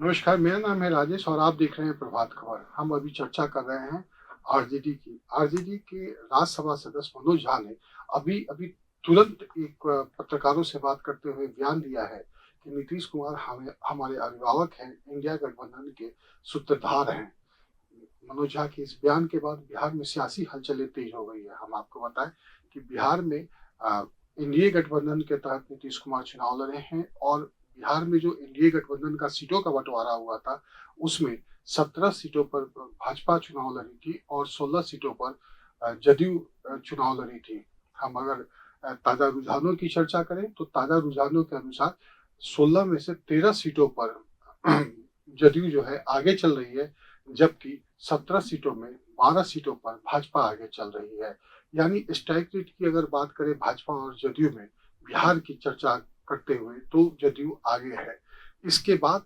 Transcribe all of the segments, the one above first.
नमस्कार, मेरा नाम है राजेश और आप देख रहे हैं प्रभात खबर। हम अभी चर्चा कर रहे हैं आरजेडी की। आरजेडी के राज्यसभा सदस्य मनोज झा ने अभी अभी तुरंत एक पत्रकारों से बात करते हुए बयान दिया है कि नीतीश कुमार हमारे अभिभावक हैं, इंडिया गठबंधन के सूत्रधार हैं। मनोज झा के इस बयान के बाद बिहार में सियासी हलचलें तेज हो गई है। हम आपको बताएं कि बिहार में एनडीए गठबंधन के तहत नीतीश कुमार चुनाव लड़े हैं और बिहार में जो एनडीए गठबंधन का सीटों का बंटवारा हुआ था उसमें 17 सीटों पर भाजपा चुनाव लड़ी थी और 16 सीटों पर जदयू चुनाव लड़ी थी। हम अगर ताजा रुझानों की चर्चा करें तो ताजा रुझानों के अनुसार 16 में से 13 सीटों पर जदयू जो है आगे चल रही है, जबकि 17 सीटों में 12 सीटों पर भाजपा आगे चल रही है। यानी स्ट्राइक रेट की अगर बात करें भाजपा और जदयू में बिहार की चर्चा करते हुए तो जदयू आगे है। इसके बाद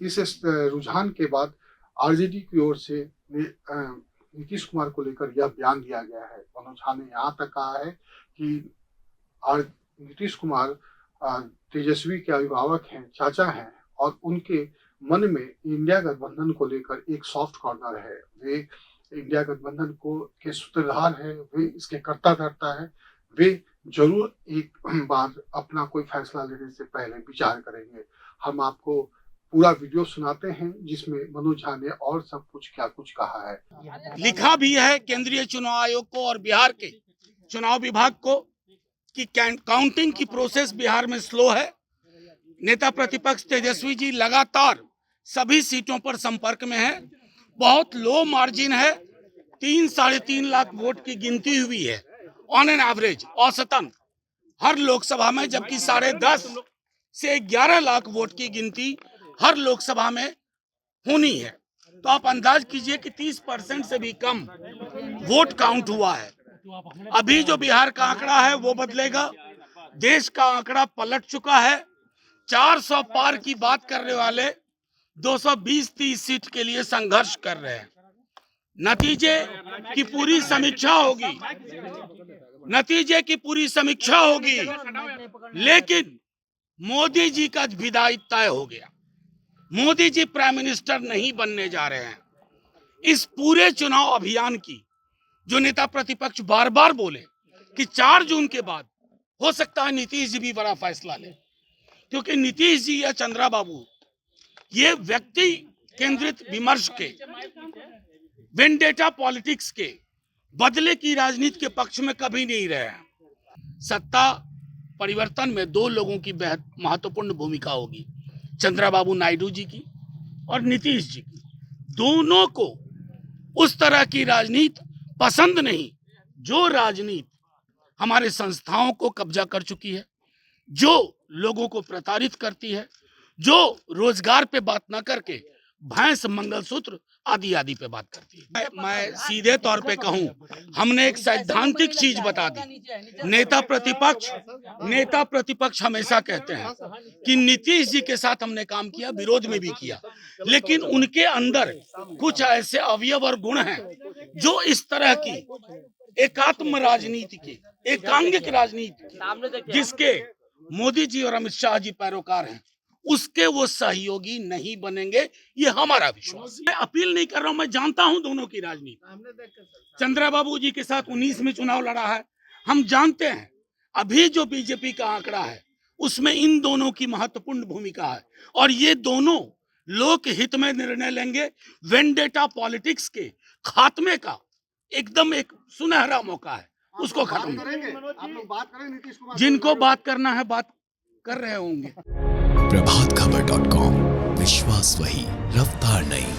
इस रुझान के बाद आरजेडी की ओर से नीतीश कुमार को लेकर यह बयान दिया गया है। मनोज झा ने यहाँ तक कहा है कि नीतीश कुमार तेजस्वी के अभिभावक हैं, चाचा हैं और उनके मन में इंडिया गठबंधन को लेकर एक सॉफ्ट कॉर्नर है। वे इंडिया गठबंधन को के सूत्रधार है, वे इसके कर्ता धर्ता है। वे जरूर एक बार अपना कोई फैसला लेने से पहले विचार करेंगे। हम आपको पूरा वीडियो सुनाते हैं जिसमें मनोज झा ने और सब कुछ क्या कुछ कहा है। लिखा भी है केंद्रीय चुनाव आयोग को और बिहार के चुनाव विभाग को कि काउंटिंग की प्रोसेस बिहार में स्लो है। नेता प्रतिपक्ष तेजस्वी जी लगातार सभी सीटों पर संपर्क में है। बहुत लो मार्जिन है, 3-3.5 लाख वोट की गिनती हुई है ऑन एन एवरेज, औसतन हर लोकसभा में, जबकि 10.5 से 11 लाख वोट की गिनती हर लोकसभा में होनी है। तो आप अंदाज कीजिए कि 30% से भी कम वोट काउंट हुआ है। अभी जो बिहार का आंकड़ा है वो बदलेगा। देश का आंकड़ा पलट चुका है। 400 पार की बात करने वाले 220-30 सीट के लिए संघर्ष कर रहे हैं। नतीजे की पूरी समीक्षा होगी, लेकिन मोदी जी का विदाई तय हो गया। मोदी जी प्राइम मिनिस्टर नहीं बनने जा रहे हैं। इस पूरे चुनाव अभियान की जो नेता प्रतिपक्ष बार बार बोले कि 4 जून के बाद हो सकता है नीतीश जी भी बड़ा फैसला ले, क्योंकि नीतीश जी या चंद्रा बाबू ये व्यक्ति केंद्रित विमर्श के, वेंडेटा पॉलिटिक्स के, बदले की राजनीति के पक्ष में कभी नहीं रहे हैं। सत्ता परिवर्तन में 2 लोगों की बेहद महत्वपूर्ण भूमिका होगी, चंद्रा बाबू नायडू जी की और नीतीश जी की। दोनों को उस तरह की राजनीति पसंद नहीं जो राजनीति हमारे संस्थाओं को कब्जा कर चुकी है, जो लोगों को प्रताड़ित करती है, जो रोजगार पे बात ना करके भैंस, मंगलसूत्र आदि आदि पे बात करती है। मैं सीधे तौर पे कहूं, हमने एक सैद्धांतिक चीज बता दी। नेता प्रतिपक्ष हमेशा कहते हैं कि नीतीश जी के साथ हमने काम किया, विरोध में भी किया, लेकिन उनके अंदर कुछ ऐसे अवयव और गुण हैं जो इस तरह की एकात्म राजनीति के, एकांगिक राजनीति के, जिसके मोदी जी और अमित शाह जी पैरोकार हैं, उसके वो सहयोगी नहीं बनेंगे। ये हमारा विश्वास है। मैं अपील नहीं कर रहा हूं, मैं जानता हूं दोनों की राजनीति। चंद्रा बाबू जी के साथ 19 में चुनाव लड़ा है। हम जानते हैं अभी जो बीजेपी का आंकड़ा है उसमें इन दोनों की महत्वपूर्ण भूमिका है और ये दोनों लोक हित में निर्णय लेंगे। वेंडेटा पॉलिटिक्स के खात्मे का एकदम एक सुनहरा मौका है, उसको खत्म करेंगे। जिनको बात करना है बात कर रहे होंगे। प्रभातखबर.com, विश्वास वही, रफ्तार नहीं।